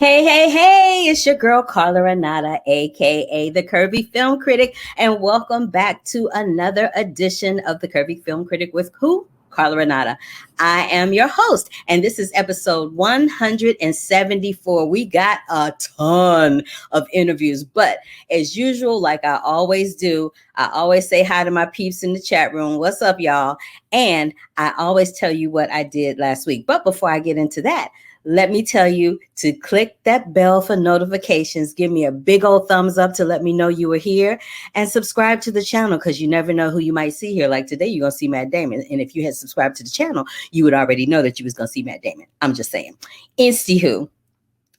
Hey, it's your girl, Carla Renata, aka the Curvy Film Critic, and welcome back to another edition of the Curvy Film Critic with who? Carla Renata. I am your host, and this is episode 174. We got a ton of interviews, but as usual, like I always do, I always say hi to my peeps in the chat room. What's up, y'all? And I always tell you what I did last week. But before I get into that, let me tell you to click that bell for notifications. Give me a big old thumbs up to let me know you were here, and subscribe to the channel because you never know who you might see here. Like today, you're going to see Matt Damon. And if you had subscribed to the channel, you would already know that you was going to see Matt Damon. I'm just saying. Insti-hoo.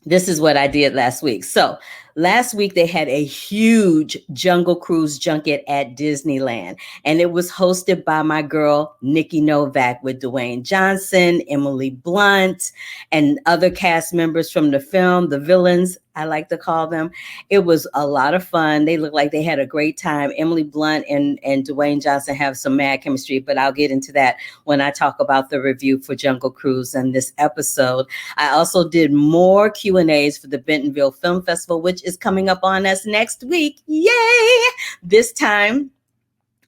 This is what I did last week. So last week they had a huge Jungle Cruise junket at Disneyland, and it was hosted by my girl, Nikki Novak, with Dwayne Johnson, Emily Blunt, and other cast members from the film, the villains, I like to call them. It was a lot of fun. They looked like they had a great time. Emily Blunt and Dwayne Johnson have some mad chemistry, but I'll get into that when I talk about the review for Jungle Cruise and this episode. I also did more Q&As for the Bentonville Film Festival, which is coming up on us next week. Yay! This time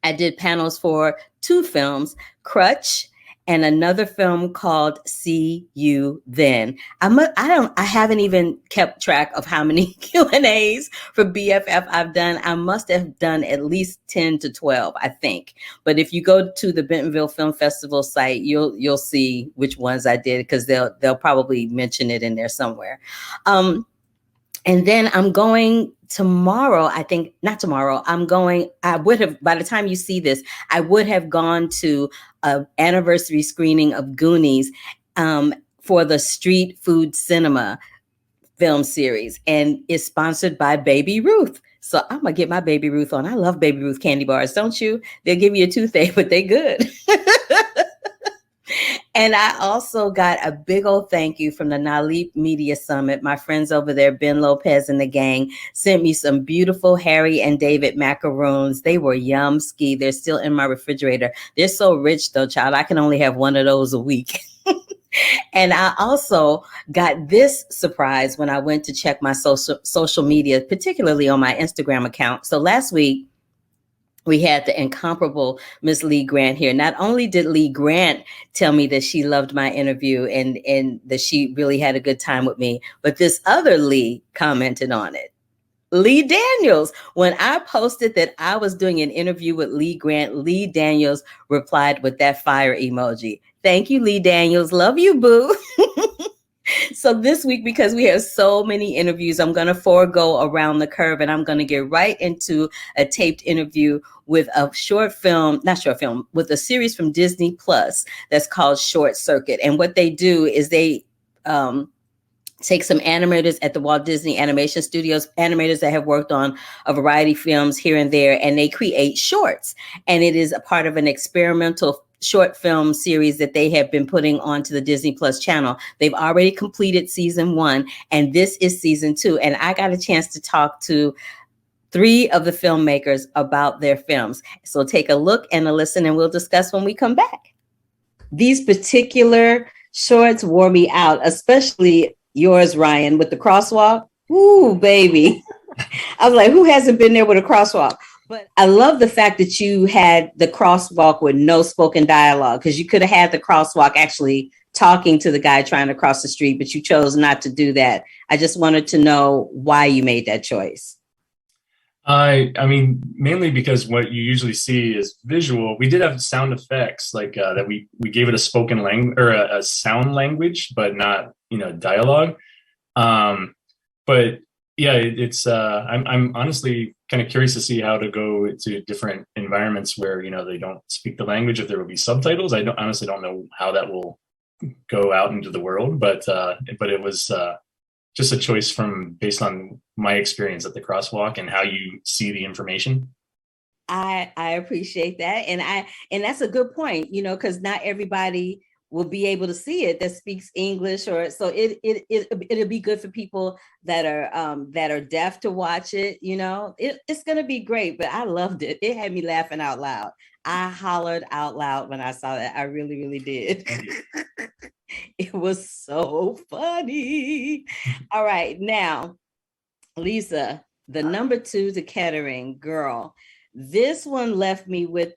I did panels for two films, Crutch and another film called See You Then. I haven't even kept track of how many Q&As for BFF I've done. I must have done at least 10 to 12, I think. But if you go to the Bentonville Film Festival site, you'll see which ones I did, because they'll probably mention it in there somewhere. And then I'm going tomorrow, I would have, by the time you see this, I would have gone to an anniversary screening of Goonies for the Street Food Cinema film series. And it's sponsored by Baby Ruth. So I'm going to get my Baby Ruth on. I love Baby Ruth candy bars, don't you? They'll give you a toothache, but they good. And I also got a big old thank you from the Nalip Media Summit. My friends over there, Ben Lopez and the gang, sent me some beautiful Harry and David macaroons. They were yum-ski. They're still in my refrigerator. They're so rich, though, child. I can only have one of those a week. And I also got this surprise when I went to check my social media, particularly on my Instagram account. So last week, we had the incomparable Miss Lee Grant here. Not only did Lee Grant tell me that she loved my interview and that she really had a good time with me, but this other Lee commented on it. Lee Daniels. When I posted that I was doing an interview with Lee Grant, Lee Daniels replied with that fire emoji. Thank you, Lee Daniels. Love you, boo. So this week, because we have so many interviews, I'm going to forego Around the Curve, and I'm going to get right into a taped interview with a with a series from Disney Plus that's called Short Circuit. And what they do is they take some animators at the Walt Disney Animation Studios, animators that have worked on a variety of films here and there, and they create shorts. And it is a part of an experimental short film series that they have been putting onto the Disney Plus channel. They've already completed season 1, and this is season 2. And I got a chance to talk to 3 of the filmmakers about their films. So take a look and a listen, and we'll discuss when we come back. These particular shorts wore me out, especially yours, Ryan, with the crosswalk. Ooh, baby. I was like, who hasn't been there with a crosswalk? But I love the fact that you had the crosswalk with no spoken dialogue, because you could have had the crosswalk actually talking to the guy trying to cross the street, but you chose not to do that. I just wanted to know why you made that choice. I mean, mainly because what you usually see is visual. We did have sound effects like that. We gave it a spoken language or a sound language, but not, dialogue. But yeah, it's I'm honestly kind of curious to see how to go to different environments where, they don't speak the language, if there will be subtitles. I honestly don't know how that will go out into the world, but it was just a choice based on my experience at the crosswalk and how you see the information. I appreciate that. And that's a good point, because not everybody will be able to see it that speaks English, or so it'll be good for people that are deaf to watch it. It's going to be great, but I loved it. It had me laughing out loud. I hollered out loud when I saw that. I really, really did. It was so funny. All right, now, Lisa, the number 2 to Kettering girl. This one left me with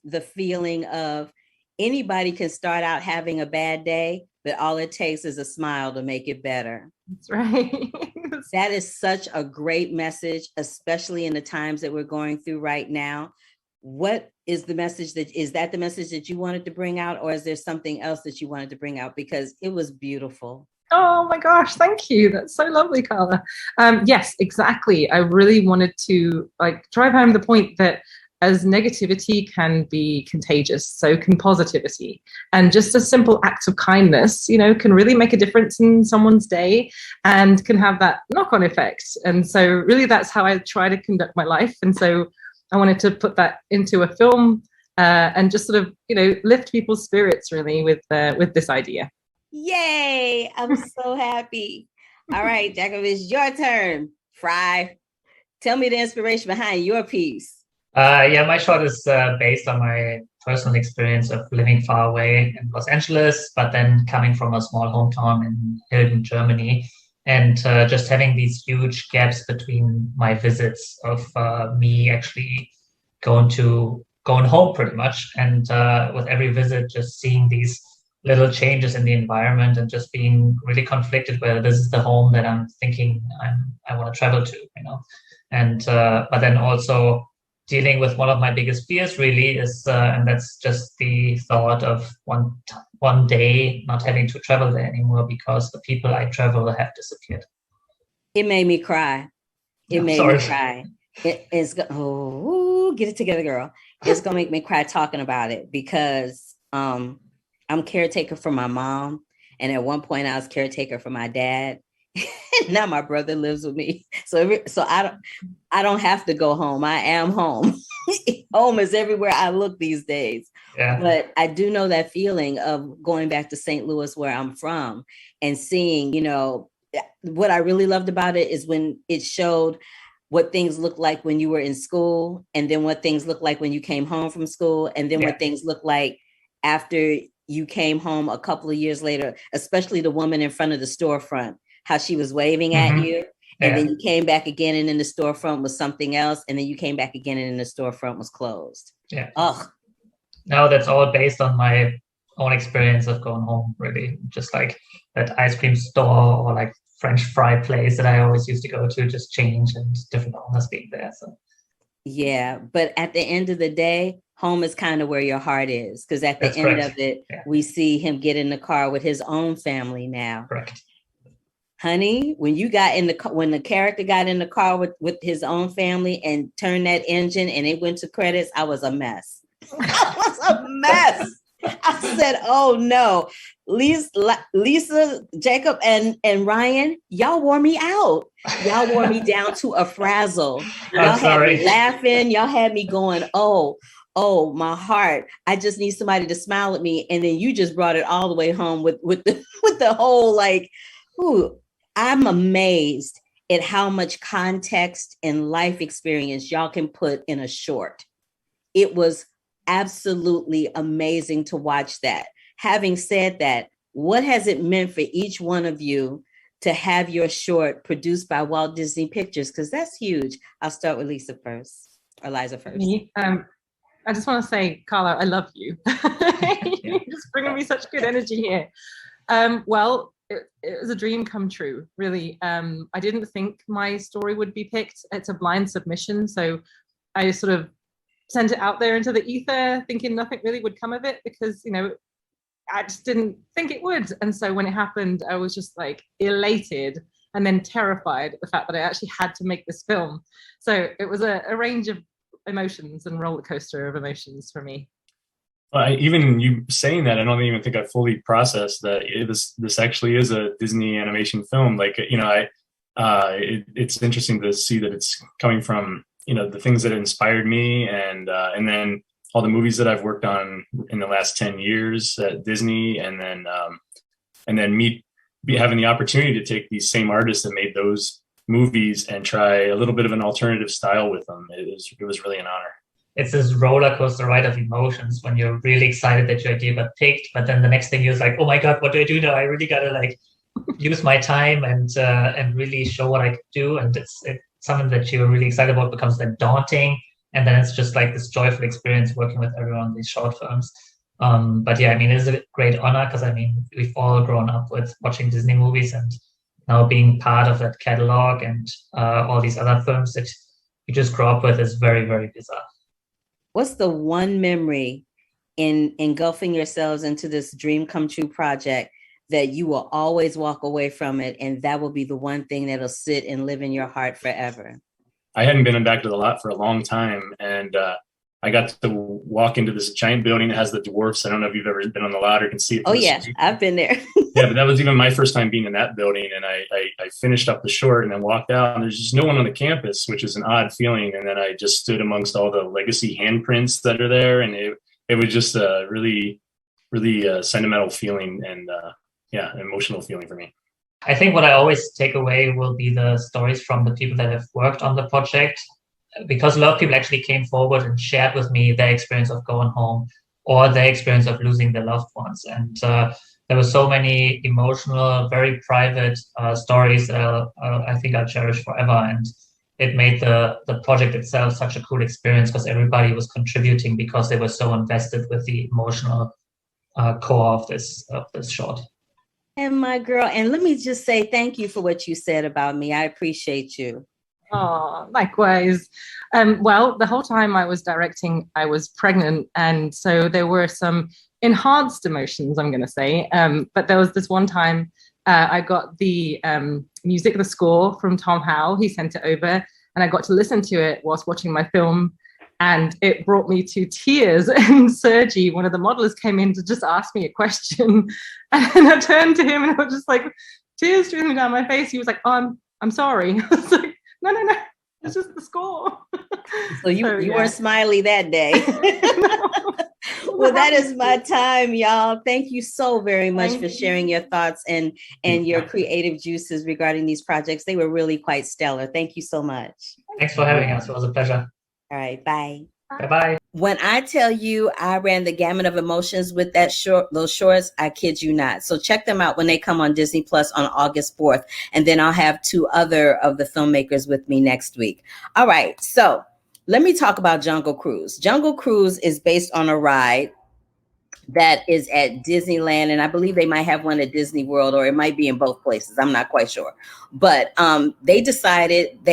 the feeling of anybody can start out having a bad day, but all it takes is a smile to make it better. That's right. That is such a great message, especially in the times that we're going through right now. What is the message that the message that you wanted to bring out, or is there something else that you wanted to bring out? Because it was beautiful. Oh my gosh, thank you. That's so lovely, Carla. Yes, exactly. I really wanted to drive home the point that as negativity can be contagious, so can positivity. And just a simple act of kindness, can really make a difference in someone's day and can have that knock-on effect. And so really that's how I try to conduct my life. And so I wanted to put that into a film and just sort of, lift people's spirits really with this idea. Yay! I'm so happy. All right, Jacob, it's your turn. Frey, tell me the inspiration behind your piece. Yeah, my short is based on my personal experience of living far away in Los Angeles, but then coming from a small hometown in Hilden, Germany, and just having these huge gaps between my visits of me actually going home pretty much, and with every visit, just seeing these little changes in the environment and just being really conflicted whether this is the home that I'm thinking I want to travel to, and but then also dealing with one of my biggest fears really is, and that's just the thought of one day not having to travel there anymore because the people I travel have disappeared. It made me cry. It made me cry. It's get it together, girl. It's gonna make me cry talking about it because I'm caretaker for my mom, and at one point I was caretaker for my dad. Now my brother lives with me, so I don't have to go home. I am home. Home is everywhere I look these days. Yeah. But I do know that feeling of going back to St. Louis, where I'm from, and seeing, what I really loved about it is when it showed what things looked like when you were in school, and then what things looked like when you came home from school, and then what things looked like after you came home a couple of years later, especially the woman in front of the storefront, how she was waving at you. And then you came back again and in the storefront was something else. And then you came back again and in the storefront was closed. Yeah. Ugh. No, that's all based on my own experience of going home, really. Just like that ice cream store or like French fry place that I always used to go to, just change and different owners being there. So. Yeah. But at the end of the day, home is kind of where your heart is. Because at the That's end correct. of it, we see him get in the car with his own family now. Correct. Honey, when the character got in the car with his own family and turned that engine and it went to credits, I was a mess. I was a mess. I said, oh no, Lisa, Jacob, and Ryan, y'all wore me out. Y'all wore me down to a frazzle. Y'all had me laughing. Y'all had me going, oh, my heart. I just need somebody to smile at me. And then you just brought it all the way home with the whole like, ooh. I'm amazed at how much context and life experience y'all can put in a short. It was absolutely amazing to watch that. Having said that, what has it meant for each one of you to have your short produced by Walt Disney Pictures? Because that's huge. I'll start with Liza first, or Liza first. Me, I just want to say, Carla, I love you. You're just bringing me such good energy here. Well, it was a dream come true, really. I didn't think my story would be picked. It's a blind submission, so I sort of sent it out there into the ether, thinking nothing really would come of it because, I just didn't think it would. And so when it happened, I was just like elated and then terrified at the fact that I actually had to make this film. So it was a range of emotions and roller coaster of emotions for me. Even you saying that, I don't even think I fully processed that this actually is a Disney animation film. Like, it's interesting to see that it's coming from, the things that inspired me and then all the movies that I've worked on in the last 10 years at Disney. And then me having the opportunity to take these same artists that made those movies and try a little bit of an alternative style with them. It was really an honor. it's this roller coaster ride of emotions when you're really excited that your idea got picked, but then the next thing you're like, oh my God, what do I do now? I really gotta like use my time and really show what I could do. And it's something that you're really excited about becomes then daunting. And then it's just like this joyful experience working with everyone on these short films. But yeah, I mean, it's a great honor because I mean, we've all grown up with watching Disney movies, and now being part of that catalog and all these other films that you just grow up with is very, very bizarre. What's the one memory in engulfing yourselves into this dream come true project that you will always walk away from it, and that will be the one thing that'll sit and live in your heart forever? I hadn't been back to the lot for a long time, and I got to walk into this giant building that has the dwarfs. I don't know if you've ever been on the lot or can see it. Oh yeah, I've been there. Yeah, but that was even my first time being in that building, and I finished up the short and then walked out, and there's just no one on the campus, which is an odd feeling. And then I just stood amongst all the legacy handprints that are there, and it was just a really, really sentimental feeling and emotional feeling for me. I think what I always take away will be the stories from the people that have worked on the project, because a lot of people actually came forward and shared with me their experience of going home or their experience of losing their loved ones. And there were so many emotional, very private stories that I think I'll cherish forever. And it made the project itself such a cool experience because everybody was contributing because they were so invested with the emotional core of this short. And my girl, and let me just say thank you for what you said about me. I appreciate you. Oh, likewise. Well, the whole time I was directing, I was pregnant. And so there were some enhanced emotions, I'm going to say. But there was this one time I got the music, the score from Tom Howell. He sent it over and I got to listen to it whilst watching my film. And it brought me to tears. And Sergi, one of the modelers, came in to just ask me a question. And I turned to him and I was just like, tears streaming down my face. He was like, oh, I'm sorry. I was like, no, it's just the score. So you weren't smiley that day. Well, that is my time, y'all. Thank you so very much for sharing your thoughts and your creative juices regarding these projects. They were really quite stellar. Thank you so much. Thanks for having us. It was a pleasure. All right, bye. Bye-bye. When I tell you I ran the gamut of emotions with those shorts, I kid you not. So check them out when they come on Disney Plus on August 4th. And then I'll have 2 other of the filmmakers with me next week. All right, so let me talk about Jungle Cruise. Jungle Cruise is based on a ride that is at Disneyland, and I believe they might have one at Disney World, or it might be in both places. I'm not quite sure. But they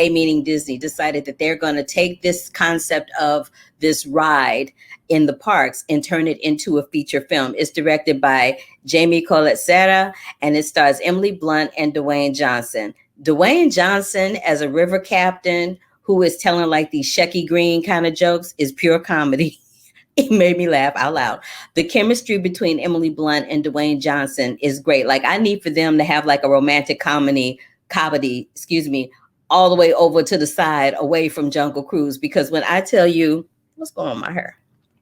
meaning Disney, decided that they're going to take this concept of this ride in the parks and turn it into a feature film. It's directed by Jaime Collet-Serra, and it stars Emily Blunt and Dwayne Johnson. Dwayne Johnson as a river captain who is telling like these Shecky Green kind of jokes is pure comedy. It made me laugh out loud. The chemistry between Emily Blunt and Dwayne Johnson is great. Like, I need for them to have like a romantic comedy, all the way over to the side away from Jungle Cruise. Because when I tell you, what's going on with my hair?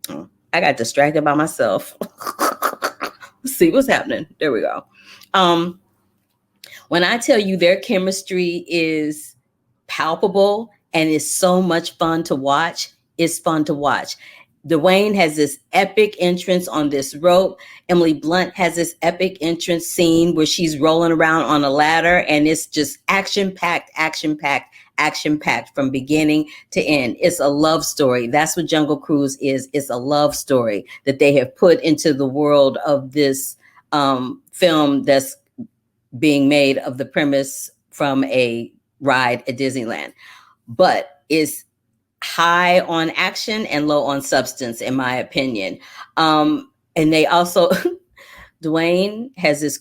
Oh, I got distracted by myself. Let's see what's happening. There we go. When I tell you their chemistry is palpable and is so much fun to watch, it's fun to watch. Dwayne has this epic entrance on this rope. Emily Blunt has this epic entrance scene where she's rolling around on a ladder, and it's just action-packed from beginning to end. It's a love story. That's what Jungle Cruise is. It's a love story that they have put into the world of this film that's being made of the premise from a ride at Disneyland. But it's high on action and low on substance, in my opinion. And they also, Dwayne has this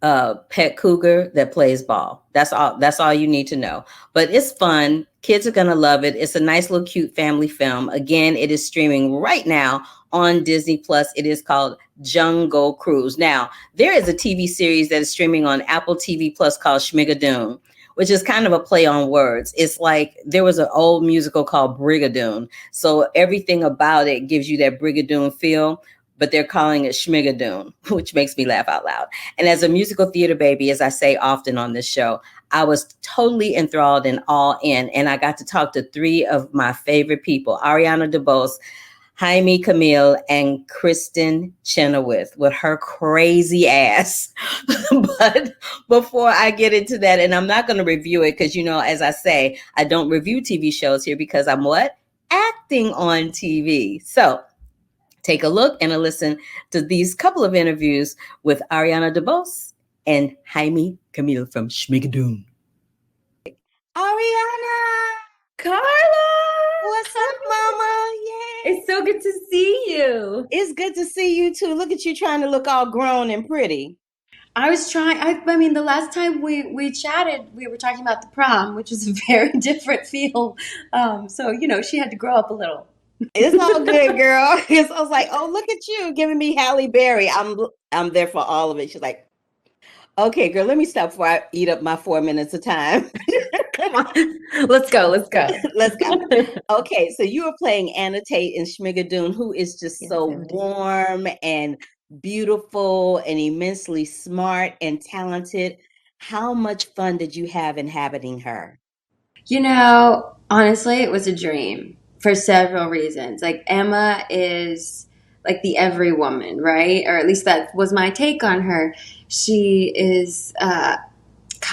pet cougar that plays ball. That's all you need to know. But it's fun. Kids are going to love it. It's a nice little cute family film. Again, it is streaming right now on Disney Plus. It is called Jungle Cruise. Now, there is a TV series that is streaming on Apple TV Plus called Schmigadoon, which is kind of a play on words. It's like there was an old musical called Brigadoon. So everything about it gives you that Brigadoon feel, but they're calling it Schmigadoon, which makes me laugh out loud. And as a musical theater baby, as I say often on this show, I was totally enthralled and all in. And I got to talk to three of my favorite people, Ariana Debose, Jaime, Camil, and Kristin Chenoweth with her crazy ass. But before I get into that, and I'm not going to review it because, as I say, I don't review TV shows here because I'm what? Acting on TV. So take a look and a listen to these couple of interviews with Ariana Debose and Jaime Camil from Schmigadoon. Ariana! Carla! What's up, mama? Yay! It's so good to see you. It's good to see you too. Look at you trying to look all grown and pretty. I was trying, I mean, the last time we chatted, we were talking about the prom, which is a very different feel. So, she had to grow up a little. It's all good, girl. I was like, oh, look at you giving me Halle Berry. I'm there for all of it. She's like, okay, girl, let me stop before I eat up my 4 minutes of time. Come on. Let's go. Let's go. Okay, so you were playing Anna Tate in Schmigadoon, who is just so warm and beautiful and immensely smart and talented. How much fun did you have inhabiting her? Honestly, it was a dream for several reasons. Like, Emma is like the every woman, right? Or at least that was my take on her. She is,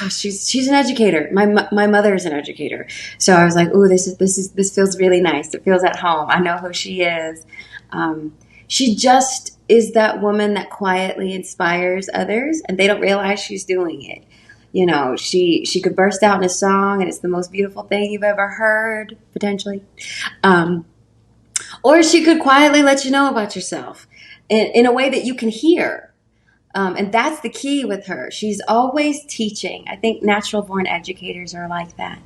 she's an educator. My mother is an educator, so I was like, "Ooh, this feels really nice. It feels at home. I know who she is." She just is that woman that quietly inspires others, and they don't realize she's doing it. She could burst out in a song, and it's the most beautiful thing you've ever heard, potentially. Or she could quietly let you know about yourself in a way that you can hear. And that's the key with her. She's always teaching. I think natural-born educators are like that.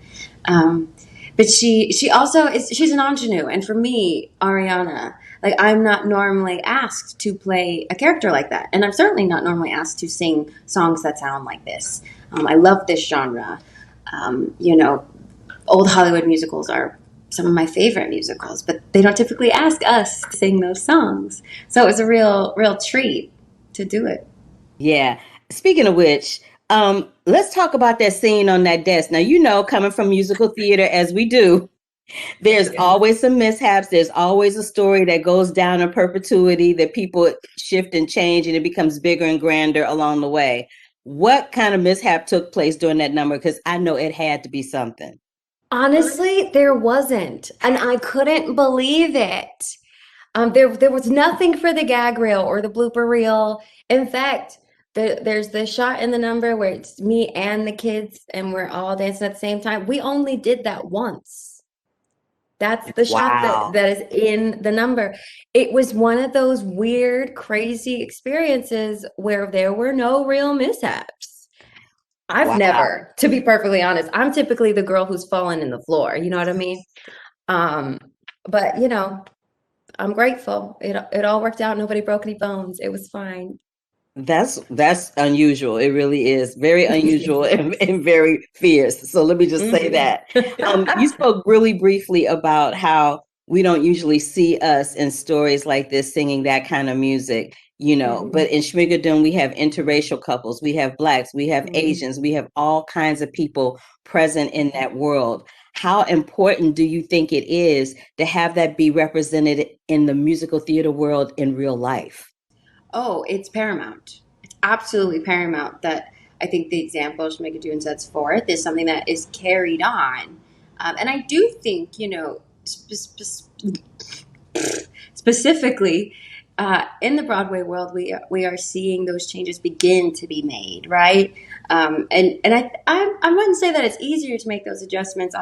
But she also she's an ingenue. And for me, Ariana, like, I'm not normally asked to play a character like that. And I'm certainly not normally asked to sing songs that sound like this. I love this genre. Old Hollywood musicals are some of my favorite musicals, but they don't typically ask us to sing those songs. So it was a real treat to do it. Yeah. Speaking of which, let's talk about that scene on that desk. Now, coming from musical theater as we do, there's always some mishaps. There's always a story that goes down in perpetuity that people shift and change, and it becomes bigger and grander along the way. What kind of mishap took place during that number? Because I know it had to be something. Honestly, there wasn't, and I couldn't believe it. There was nothing for the gag reel or the blooper reel. In fact, there's the shot in the number where it's me and the kids, and we're all dancing at the same time. We only did that once. That's the shot that is in the number. It was one of those weird, crazy experiences where there were no real mishaps. I've never, to be perfectly honest, I'm typically the girl who's fallen in the floor. You know what I mean? But I'm grateful. It all worked out. Nobody broke any bones. It was fine. That's unusual. It really is very unusual and very fierce. So let me just say that. You spoke really briefly about how we don't usually see us in stories like this singing that kind of music, but in Schmigadoon, we have interracial couples, we have Blacks, we have Asians, we have all kinds of people present in that world. How important do you think it is to have that be represented in the musical theater world in real life? Oh, it's paramount. It's absolutely paramount that I think the example Schmigadoon sets forth is something that is carried on. And I do think, specifically in the Broadway world, we are seeing those changes begin to be made, right? And I wouldn't say that it's easier to make those adjustments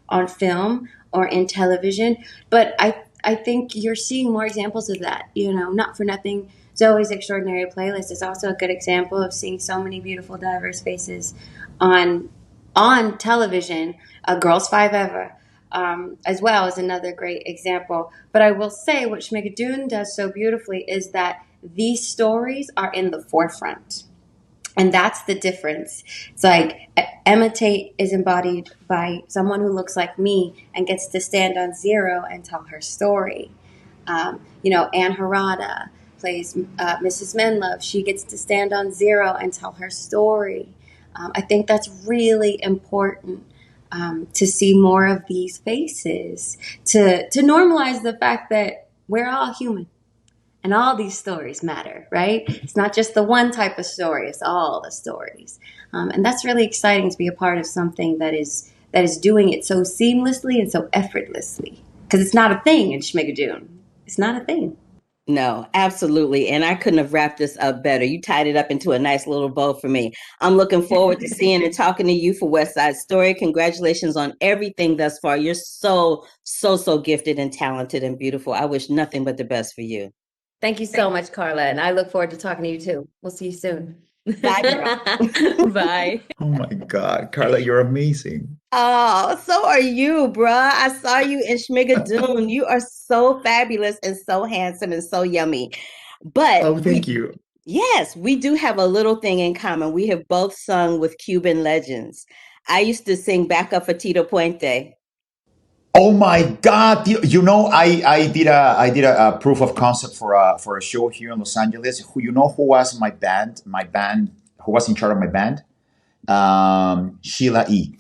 on film or in television, but I think you're seeing more examples of that. Not for nothing, Zoe's Extraordinary Playlist is also a good example of seeing so many beautiful, diverse faces on television. Girls Five Ever, as well, is another great example. But I will say what Schmigadoon does so beautifully is that these stories are in the forefront. And that's the difference. It's like Emma Tate is embodied by someone who looks like me and gets to stand on zero and tell her story. Anne Harada plays Mrs. Menlove. She gets to stand on zero and tell her story. I think that's really important, to see more of these faces, to normalize the fact that we're all human and all these stories matter, right? It's not just the one type of story, it's all the stories. And that's really exciting to be a part of something that is doing it so seamlessly and so effortlessly. Because it's not a thing in Schmigadoon. It's not a thing. No, absolutely. And I couldn't have wrapped this up better. You tied it up into a nice little bow for me. I'm looking forward to seeing and talking to you for West Side Story. Congratulations on everything thus far. You're so gifted and talented and beautiful. I wish nothing but the best for you. Thank you so much, Carla. And I look forward to talking to you too. We'll see you soon. Bye, girl. Bye. Oh my God, Carla, you're amazing. Oh, so are you, bruh. I saw you in Schmigadoon. You are so fabulous and so handsome and so yummy. But Oh, thank you. yes, we do have a little thing in common. We have both sung with Cuban legends. I used to sing backup for Tito Puente. Oh my God! I did a proof of concept for a show here in Los Angeles. Who was my band? Who was in charge of my band? Sheila E.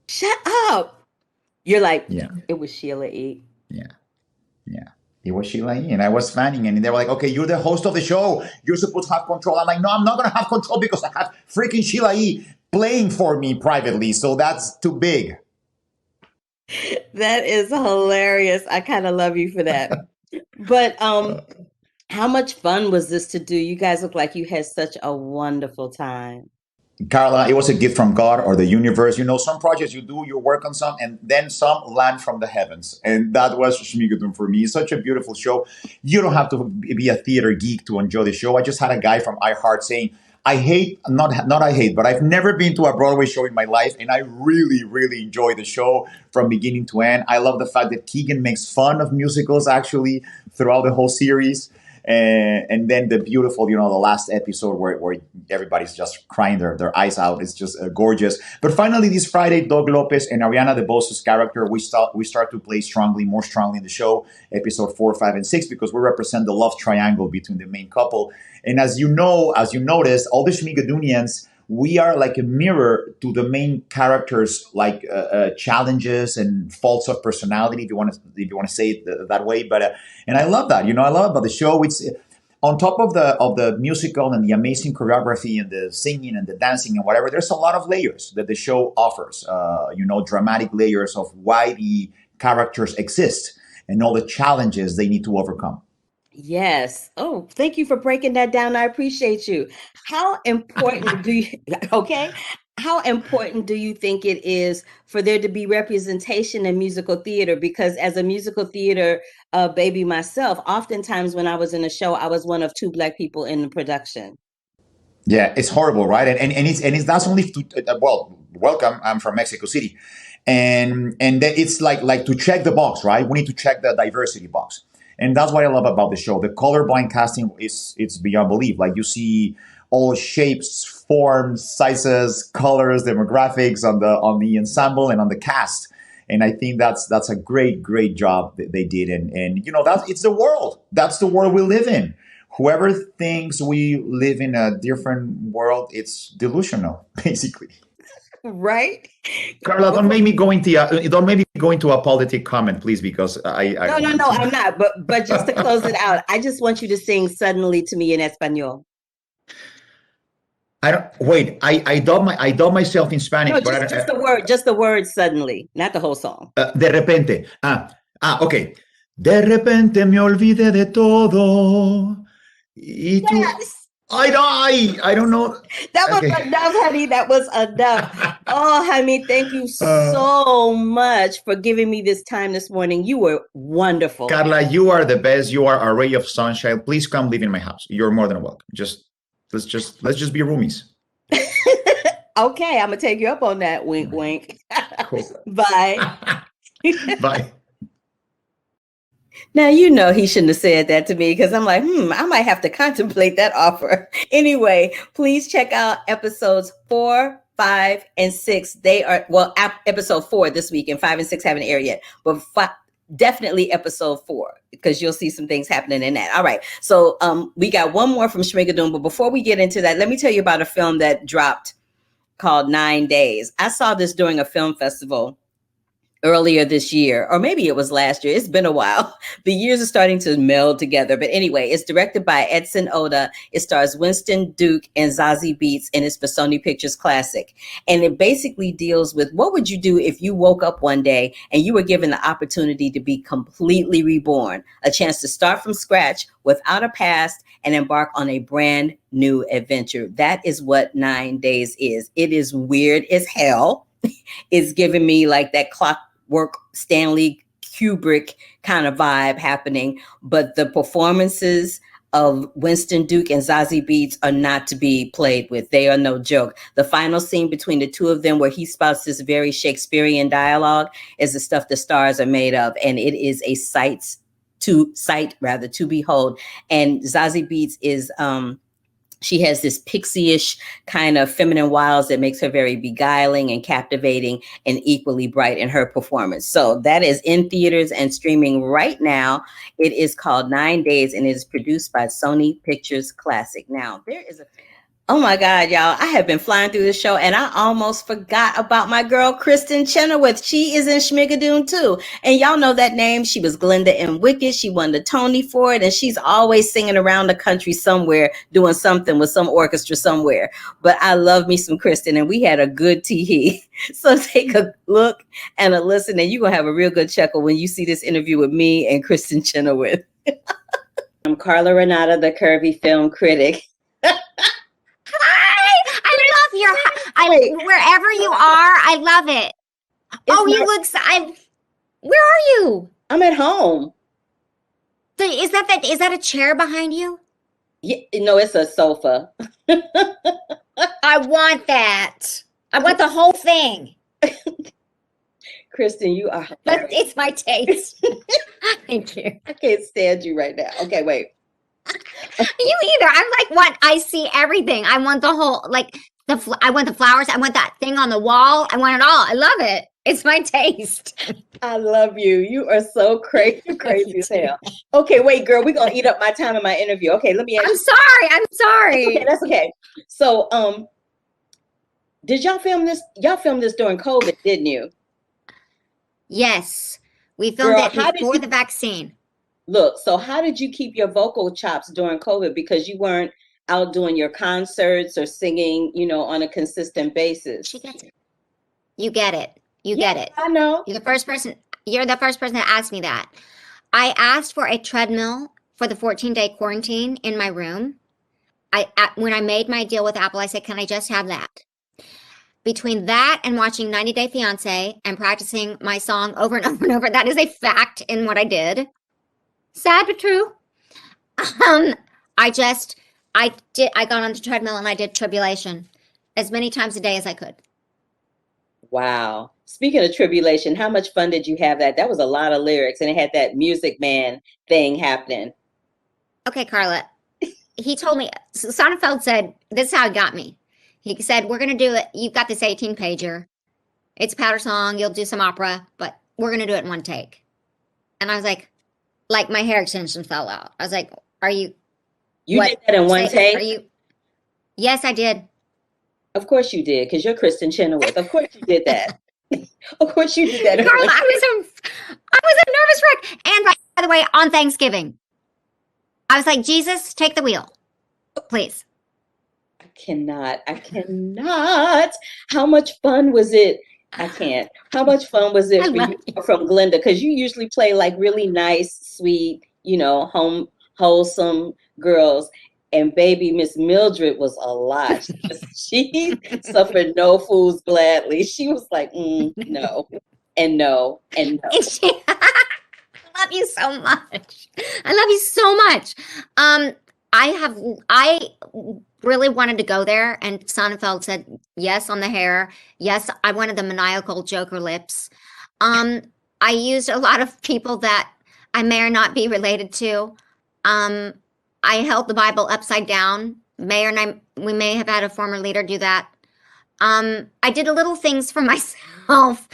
Shut up. You're like, Yeah. It was Sheila E. Yeah. It was Sheila E. And I was fanning, and they were like, "Okay, you're the host of the show. You're supposed to have control." I'm like, "No, I'm not gonna have control because I have freaking Sheila E. playing for me privately. So that's too big." That is hilarious. I kind of love you for that. But how much fun was this to do? You guys look like you had such a wonderful time. Carla, it was a gift from God or the universe. Some projects you work on some, and then some land from the heavens. And that was Schmigadoon for me. It's such a beautiful show. You don't have to be a theater geek to enjoy the show. I just had a guy from iHeart saying, but I've never been to a Broadway show in my life, and I really, really enjoy the show from beginning to end. I love the fact that Keegan makes fun of musicals actually throughout the whole series. And then the beautiful, the last episode where everybody's just crying their eyes out. It's just gorgeous. But finally, this Friday, Doug Lopez and Ariana Debose's character, we start to play more strongly in the show, episode 4, 5, and 6, because we represent the love triangle between the main couple. And as you noticed, all the Schmigadoonians, we are like a mirror to the main characters, like challenges and faults of personality, if you want to say it that way. But and I love that. I love about the show. It's on top of the musical and the amazing choreography and the singing and the dancing and whatever. There's a lot of layers that the show offers. Dramatic layers of why the characters exist and all the challenges they need to overcome. Yes. Oh, thank you for breaking that down. I appreciate you. How important How important do you think it is for there to be representation in musical theater? Because as a musical theater baby myself, oftentimes when I was in a show, I was one of 2 Black people in the production. Yeah, it's horrible, right? And it's that's only welcome. I'm from Mexico City, and it's like to check the box, right? We need to check the diversity box. And that's what I love about the show. The colorblind casting it's beyond belief. Like you see all shapes, forms, sizes, colors, demographics on the ensemble and on the cast. And I think that's a great job that they did. And it's the world. That's the world we live in. Whoever thinks we live in a different world, it's delusional, basically. Right, Carla, don't make me go into a politic comment, please, because I No, I'm not. But just to close it out, I just want you to sing "Suddenly" to me in Espanol. I don't wait. I dub myself in Spanish. No, but just the word "suddenly," not the whole song. De repente. Okay. De repente me olvidé de todo. Y tú. Yes. I don't know. That was enough, honey. That was enough. Oh, Jaime, thank you so much for giving me this time this morning. You were wonderful. Carla, you are the best. You are a ray of sunshine. Please come live in my house. You're more than welcome. Let's just be roomies. Okay, I'm gonna take you up on that. Wink, wink. Cool. Bye. Bye. Now, he shouldn't have said that to me because I'm like, I might have to contemplate that offer. Anyway, please check out episodes 4, 5, and 6. They are, episode 4 this week, and 5 and 6 haven't aired yet, but definitely episode 4 because you'll see some things happening in that. All right. So we got one more from Schmigadoon, but before we get into that, let me tell you about a film that dropped called 9 Days. I saw this during a film festival earlier this year, or maybe it was last year. It's been a while. The years are starting to meld together. But anyway, it's directed by Edson Oda. It stars Winston Duke and Zazie Beetz, and it's for Sony Pictures Classic. And it basically deals with what would you do if you woke up one day and you were given the opportunity to be completely reborn, a chance to start from scratch without a past and embark on a brand new adventure. That is what 9 Days is. It is weird as hell. It's giving me like that Clockwork Stanley Kubrick kind of vibe happening, but the performances of Winston Duke and Zazie Beetz are not to be played with. They are no joke. The final scene between the two of them where he spouts this very Shakespearean dialogue is the stuff the stars are made of, and it is a sight to behold. And Zazie Beetz is she has this pixie-ish kind of feminine wiles that makes her very beguiling and captivating and equally bright in her performance. So that is in theaters and streaming right now. It is called 9 Days, and it is produced by Sony Pictures Classic. Now, there is a... Oh my God, y'all. I have been flying through the show and I almost forgot about my girl, Kristin Chenoweth. She is in Schmigadoon too. And y'all know that name. She was Glinda in Wicked. She won the Tony for it. And she's always singing around the country somewhere, doing something with some orchestra somewhere. But I love me some Kristin, and we had a good tee. So take a look and a listen, and you're going to have a real good chuckle when you see this interview with me and Kristin Chenoweth. I'm Carla Renata, the Curvy Film Critic. Wherever you are, I love it. You look. Where are you? I'm at home. Is that a chair behind you? Yeah, no, it's a sofa. I want that. I want the whole thing. Kristin, you are. But it's my taste. Thank you. I can't stand you right now. Okay, wait. You either. I'm like, what? I see everything. I want the whole, like, I want the flowers. I want that thing on the wall. I want it all. I love it. It's my taste. I love you. You are so crazy as hell. Okay, wait, girl. We're going to eat up my time in my interview. Okay, let me ask you. I'm sorry. That's okay. So, did y'all film this? Y'all filmed this during COVID, didn't you? Yes. We filmed it before the vaccine. Look, so how did you keep your vocal chops during COVID? Because you weren't out doing your concerts or singing, on a consistent basis. She gets it. You get it. You get it. I know. You're the first person that asked me that. I asked for a treadmill for the 14-day quarantine in my room. When I made my deal with Apple, I said, can I just have that? Between that and watching 90 Day Fiancé and practicing my song over and over and over, that is a fact in what I did. Sad but true. I got on the treadmill and I did Tribulation as many times a day as I could. Wow. Speaking of Tribulation, how much fun did you have that? That was a lot of lyrics, and it had that Music Man thing happening. Okay, Carla. He told me, Sonnenfeld said, this is how he got me. He said, we're going to do it. You've got this 18-pager. It's a powder song. You'll do some opera, but we're going to do it in one take. And I was like my hair extension fell out. I was like, are you... You did that in one take? Yes, I did. Of course you did, because you're Kristin Chenoweth. Of course you did that. Of course you did that. Carla, I was a nervous wreck. And by the way, on Thanksgiving, I was like, Jesus, take the wheel, please. I cannot. How much fun was it? I can't. How much fun was it for you from Glinda? Because you usually play like really nice, sweet, wholesome girls. And baby, Miss Mildred was a lot. She suffered no fools gladly. She was like, no, and no, and no. I love you so much. I love you so much. I really wanted to go there, and Sonnenfeld said yes on the hair. Yes, I wanted the maniacal Joker lips. I used a lot of people that I may or not be related to. I held the Bible upside down. We may have had a former leader do that. I did a little things for myself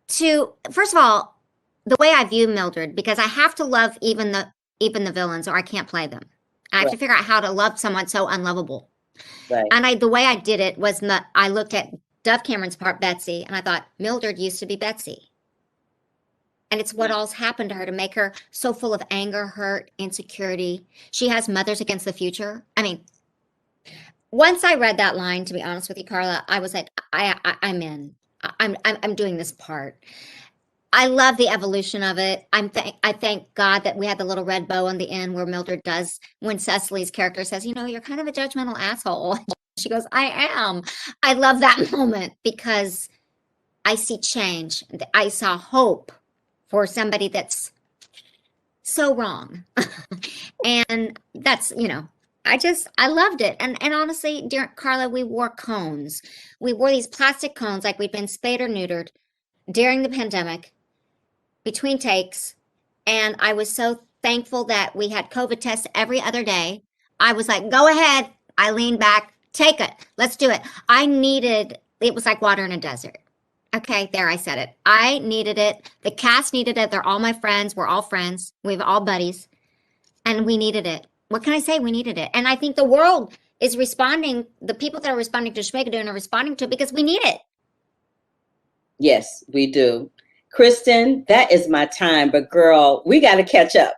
to, first of all, the way I view Mildred, because I have to love even the villains, or I can't play them. I have to figure out how to love someone so unlovable. Right. And the way I did it was I looked at Dove Cameron's part, Betsy, and I thought Mildred used to be Betsy. And it's what all's happened to her to make her so full of anger, hurt, insecurity. She has Mothers Against the Future. I mean, once I read that line, to be honest with you, Carla, I was like, I'm in. I'm doing this part. I love the evolution of it. I thank God that we had the little red bow on the end where Mildred does, when Cecily's character says, you know, you're kind of a judgmental asshole. She goes, I am. I love that moment because I see change. I saw hope for somebody that's so wrong. And that's, you know, I loved it. And honestly, dear Carla, we wore cones. We wore these plastic cones like we'd been spayed or neutered during the pandemic between takes. And I was so thankful that we had COVID tests every other day. I was like, go ahead. I leaned back, take it. Let's do it. It was like water in a desert. Okay, there, I said it. I needed it. The cast needed it. They're all my friends. We're all friends. We've all buddies. And we needed it. What can I say? We needed it. And I think the world is responding. The people that are responding to Schmigadoon are responding to it because we need it. Yes, we do. Kristin, that is my time. But girl, we got to catch up.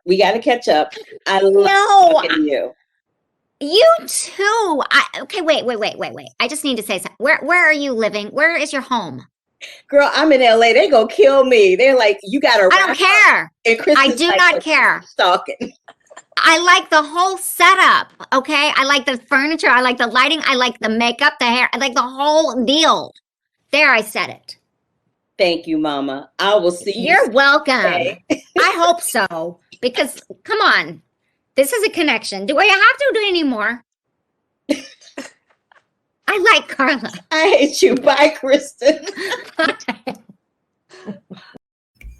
I love talking to you. You too. Okay, wait. I just need to say something. Where are you living? Where is your home? Girl, I'm in LA. They gonna kill me. They're like, you gotta. I don't care. I do not care. Stalking. I like the whole setup. Okay, I like the furniture. I like the lighting. I like the makeup, the hair. I like the whole deal. There, I said it. Thank you, Mama. I will see you. You're welcome. I hope so. Because come on, this is a connection. Do I have to do any more? I like Carla. I hate you. Bye, Kristin.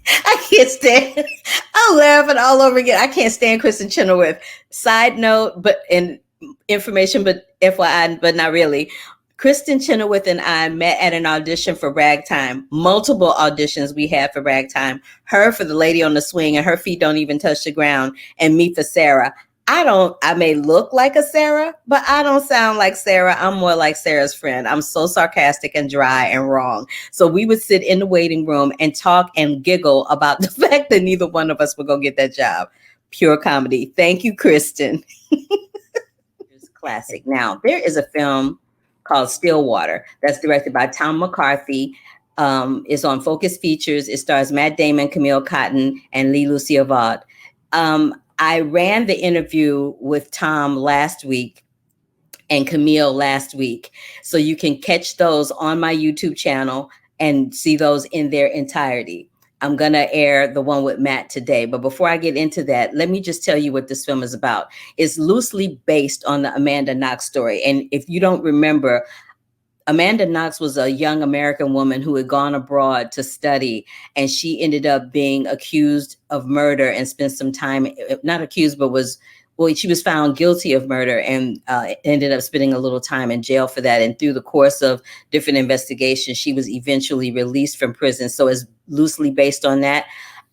I can't stand. I'm laughing all over again. I can't stand Kristin Chenoweth. Side note, but in information, but FYI, but not really. Kristin Chenoweth and I met at an audition for Ragtime. Multiple auditions we had for Ragtime. Her for the lady on the swing, and her feet don't even touch the ground. And me for Sarah. I may look like a Sarah, but I don't sound like Sarah. I'm more like Sarah's friend. I'm so sarcastic and dry and wrong. So we would sit in the waiting room and talk and giggle about the fact that neither one of us would go get that job. Pure comedy. Thank you, Kristin. It's classic. Now, there is a film called Stillwater that's directed by Tom McCarthy. It's on Focus Features. It stars Matt Damon, Camil Cotton, and Lilu Siavad. I ran the interview with Tom last week and Camil last week. So you can catch those on my YouTube channel and see those in their entirety. I'm going to air the one with Matt today. But before I get into that, let me just tell you what this film is about. It's loosely based on the Amanda Knox story. And if you don't remember, Amanda Knox was a young American woman who had gone abroad to study, and she ended up being accused of murder and spent some time, not accused, but she was found guilty of murder and ended up spending a little time in jail for that. And through the course of different investigations, she was eventually released from prison. So it's loosely based on that.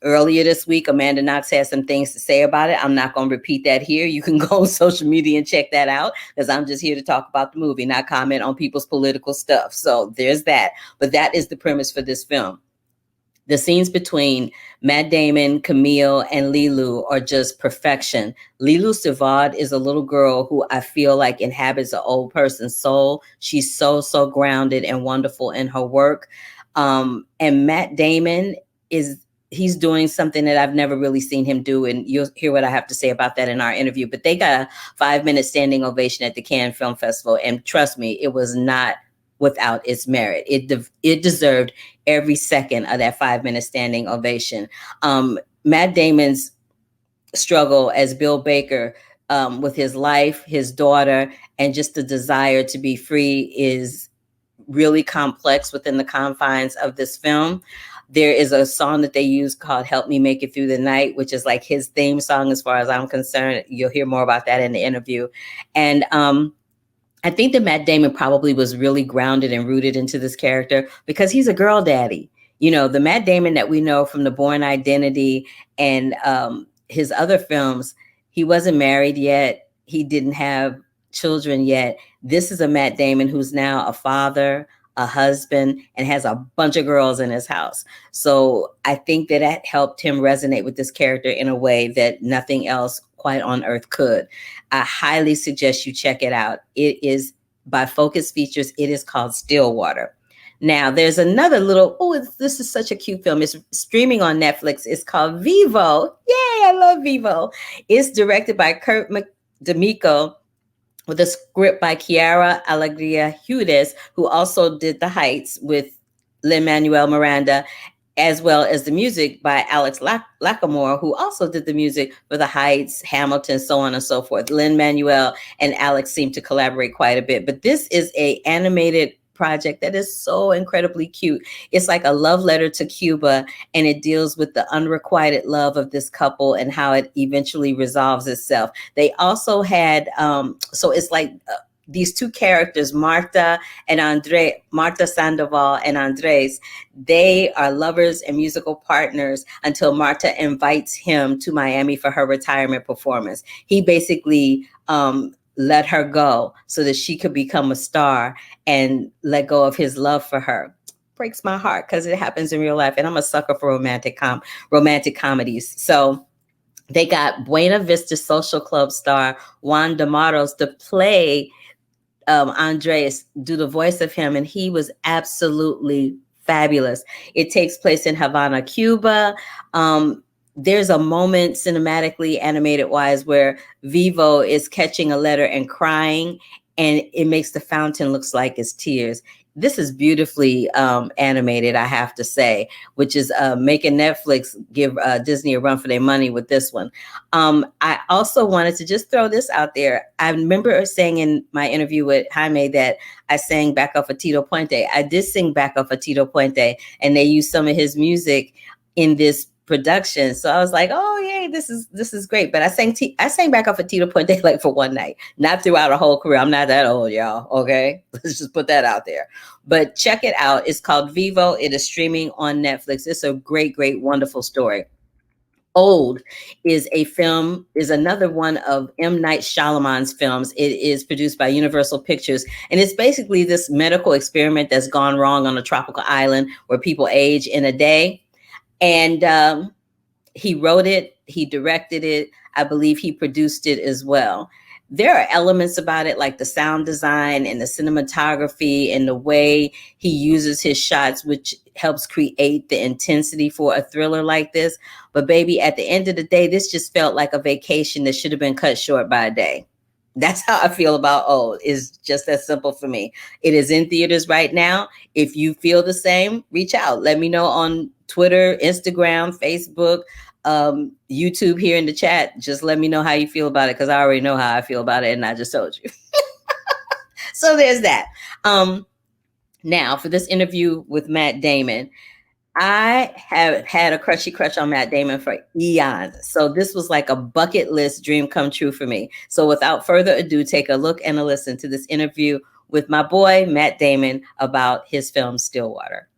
Earlier this week, Amanda Knox had some things to say about it. I'm not going to repeat that here. You can go on social media and check that out because I'm just here to talk about the movie, not comment on people's political stuff. So there's that. But that is the premise for this film. The scenes between Matt Damon, Camil, and Lilu are just perfection. Lilu Sivad is a little girl who I feel like inhabits an old person's soul. She's so, so grounded and wonderful in her work. And Matt Damon he's doing something that I've never really seen him do. And you'll hear what I have to say about that in our interview. But they got a 5-minute standing ovation at the Cannes Film Festival. And trust me, it was not without its merit. It deserved every second of that 5-minute standing ovation. Matt Damon's struggle as Bill Baker with his life, his daughter, and just the desire to be free is really complex within the confines of this film. There is a song that they use called Help Me Make It Through the Night, which is like his theme song as far as I'm concerned. You'll hear more about that in the interview. And I think that Matt Damon probably was really grounded and rooted into this character because he's a girl daddy. You know, the Matt Damon that we know from The Bourne Identity and his other films, he wasn't married yet. He didn't have children yet. This is a Matt Damon who's now a father, a husband, and has a bunch of girls in his house. So I think that helped him resonate with this character in a way that nothing else quite on earth could. I highly suggest you check it out. It is by Focus Features. It is called Stillwater. Now, there's another this is such a cute film. It's streaming on Netflix. It's called Vivo. Yay, I love Vivo. It's directed by Kurt D'Amico with a script by Chiara Alegria Hudes, who also did The Heights with Lin-Manuel Miranda, as well as the music by Alex Lacamoire, who also did the music for The Heights, Hamilton, so on and so forth. Lin-Manuel and Alex seem to collaborate quite a bit. But this is an animated project that is so incredibly cute. It's like a love letter to Cuba, and it deals with the unrequited love of this couple and how it eventually resolves itself. They also had, so it's like these two characters, Marta Sandoval and Andres, they are lovers and musical partners until Marta invites him to Miami for her retirement performance. He basically let her go so that she could become a star and let go of his love for her. Breaks my heart because it happens in real life, and I'm a sucker for romantic comedies. So they got Buena Vista Social Club star Juan D'Amatos to play Andres, do the voice of him, and he was absolutely fabulous. It takes place in Havana, Cuba. There's a moment cinematically animated wise where Vivo is catching a letter and crying, and it makes the fountain looks like it's tears. This is beautifully animated, I have to say, which is making Netflix give Disney a run for their money with this one. I also wanted to just throw this out there. I remember saying in my interview with Jaime that I sang back off of Tito Puente. I did sing back off of Tito Puente, and they used some of his music in this production. So I was like, oh yay, this is great. But I sang back off of Tito Puente like for one night, not throughout a whole career. I'm not that old, y'all. Okay, let's just put that out there. But check it out. It's called Vivo. It is streaming on Netflix. It's a great, great, wonderful story. Old is another one of M. Night Shyamalan's films. It is produced by Universal Pictures, and it's basically this medical experiment that's gone wrong on a tropical island where people age in a day. And he wrote it, he directed it, I believe he produced it as well. There are elements about it like the sound design and the cinematography and the way he uses his shots, which helps create the intensity for a thriller like this. But baby, at the end of the day, this just felt like a vacation that should have been cut short by a day. That's how I feel about Old. It's just that simple for me. It is in theaters right now. If you feel the same, reach out. Let me know on Twitter, Instagram, Facebook, YouTube here in the chat. Just let me know how you feel about it, because I already know how I feel about it and I just told you. So there's that. Now, for this interview with Matt Damon, I have had a crushy crush on Matt Damon for eons. So this was like a bucket list dream come true for me. So without further ado, take a look and a listen to this interview with my boy, Matt Damon, about his film Stillwater.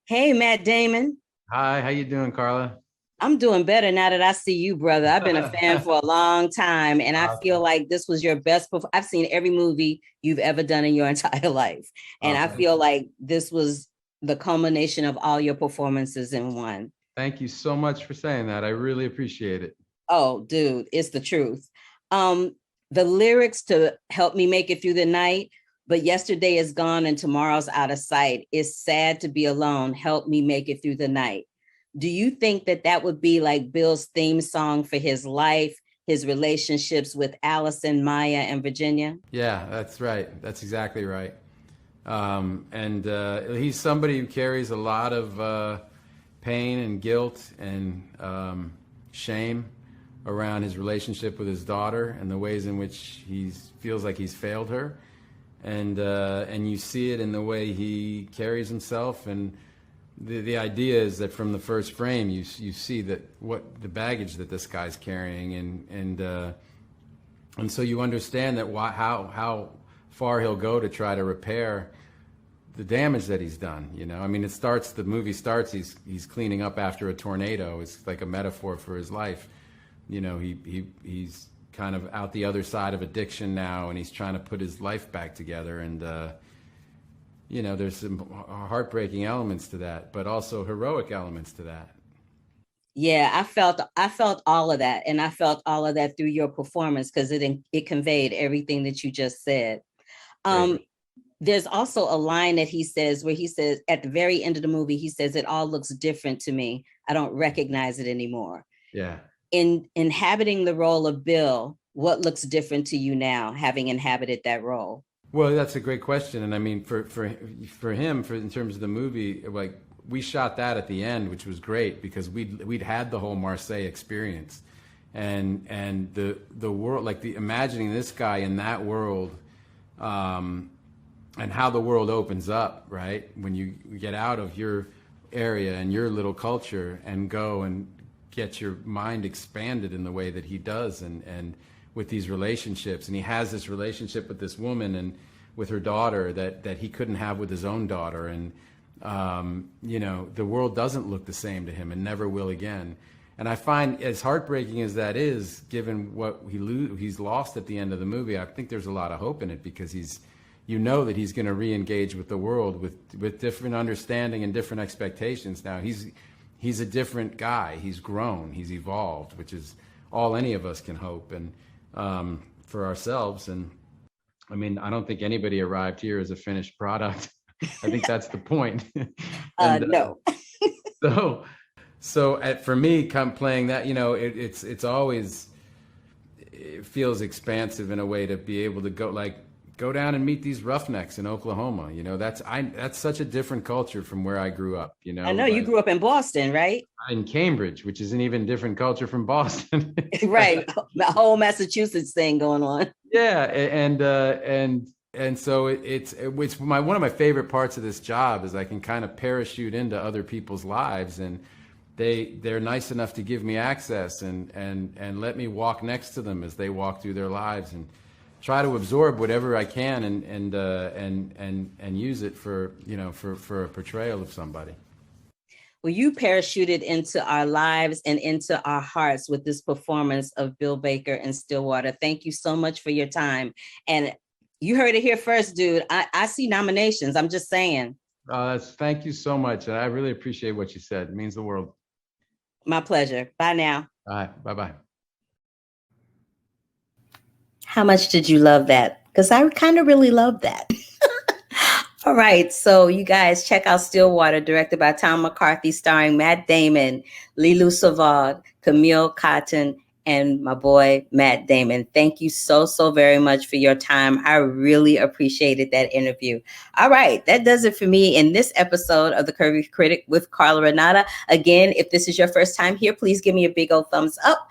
Hey, Matt Damon. Hi, how you doing, Carla? I'm doing better now that I see you, brother. I've been a fan for a long time, and I feel like this was your best. I've seen every movie you've ever done in your entire life, and I feel like this was the culmination of all your performances in one. Thank you so much for saying that. I really appreciate it. Oh, dude, it's the truth. The lyrics to Help Me Make It Through the Night, but yesterday is gone and tomorrow's out of sight. It's sad to be alone. Help me make it through the night. Do you think that would be like Bill's theme song for his life, his relationships with Allison, Maya, and Virginia? Yeah, that's right. That's exactly right. And he's somebody who carries a lot of pain and guilt and shame around his relationship with his daughter and the ways in which he feels like he's failed her. And you see it in the way he carries himself. And the idea is that from the first frame, you see that what the baggage that this guy's carrying, and so you understand that how far he'll go to try to repair the damage that he's done. You know, I mean, the movie starts, he's cleaning up after a tornado. It's like a metaphor for his life. You know, he's kind of out the other side of addiction now, and he's trying to put his life back together. And you know, there's some heartbreaking elements to that, but also heroic elements to that. Yeah, I felt all of that, and I felt all of that through your performance, because it conveyed everything that you just said. There's also a line that he says, where he says at the very end of the movie, he says, "It all looks different to me. I don't recognize it anymore." Yeah. In inhabiting the role of Bill, what looks different to you now, having inhabited that role? Well, that's a great question, and I mean, for him, in terms of the movie, like, we shot that at the end, which was great because we'd had the whole Marseille experience, and the world, like imagining this guy in that world, and how the world opens up, right? When you get out of your area and your little culture and go and get your mind expanded in the way that he does, and with these relationships, and he has this relationship with this woman and with her daughter that he couldn't have with his own daughter, and you know, the world doesn't look the same to him and never will again. And I find, as heartbreaking as that is, given what he's lost at the end of the movie, I think there's a lot of hope in it, because you know that he's going to re-engage with the world with different understanding and different expectations. Now he's a different guy. He's grown. He's evolved, which is all any of us can hope and for ourselves. And I mean, I don't think anybody arrived here as a finished product. I think that's the point. No. For me, playing that, you know, it's always, it feels expansive in a way to be able to go down and meet these roughnecks in Oklahoma. You know, that's such a different culture from where I grew up. You know, I know you grew up in Boston, right? In Cambridge, which is an even different culture from Boston. Right, the whole Massachusetts thing going on. Yeah, and so it's one of my favorite parts of this job is I can kind of parachute into other people's lives, and they're nice enough to give me access and let me walk next to them as they walk through their lives, and try to absorb whatever I can and use it for, you know, for a portrayal of somebody. Well, you parachuted into our lives and into our hearts with this performance of Bill Baker in Stillwater. Thank you so much for your time. And you heard it here first, dude. I see nominations. I'm just saying. Thank you so much. I really appreciate what you said. It means the world. My pleasure. Bye now. All right. Bye-bye. How much did you love that? Because I kind of really love that. All right. So you guys check out Stillwater, directed by Tom McCarthy, starring Matt Damon, Leeloo Savard, Camil Cotton, and my boy, Matt Damon. Thank you so, so very much for your time. I really appreciated that interview. All right. That does it for me in this episode of the Curvy Critic with Carla Renata. Again, if this is your first time here, please give me a big old thumbs up.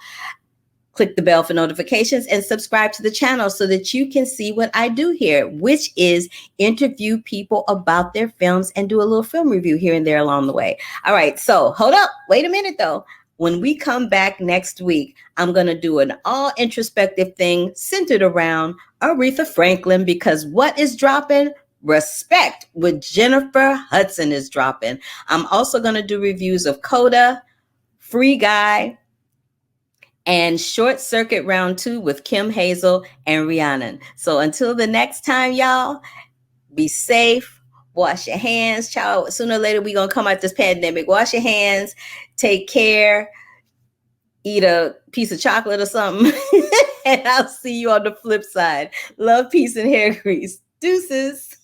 Click the bell for notifications and subscribe to the channel so that you can see what I do here, which is interview people about their films and do a little film review here and there along the way. All right, so hold up. Wait a minute, though. When we come back next week, I'm going to do an all introspective thing centered around Aretha Franklin, because what is dropping? Respect with Jennifer Hudson is dropping. I'm also going to do reviews of Coda, Free Guy, and Short Circuit Round 2 with Kim Hazel and Rihanna. So until the next time, y'all, be safe, wash your hands. Child, sooner or later, we're going to come out this pandemic. Wash your hands, take care, eat a piece of chocolate or something. And I'll see you on the flip side. Love, peace, and hair grease. Deuces.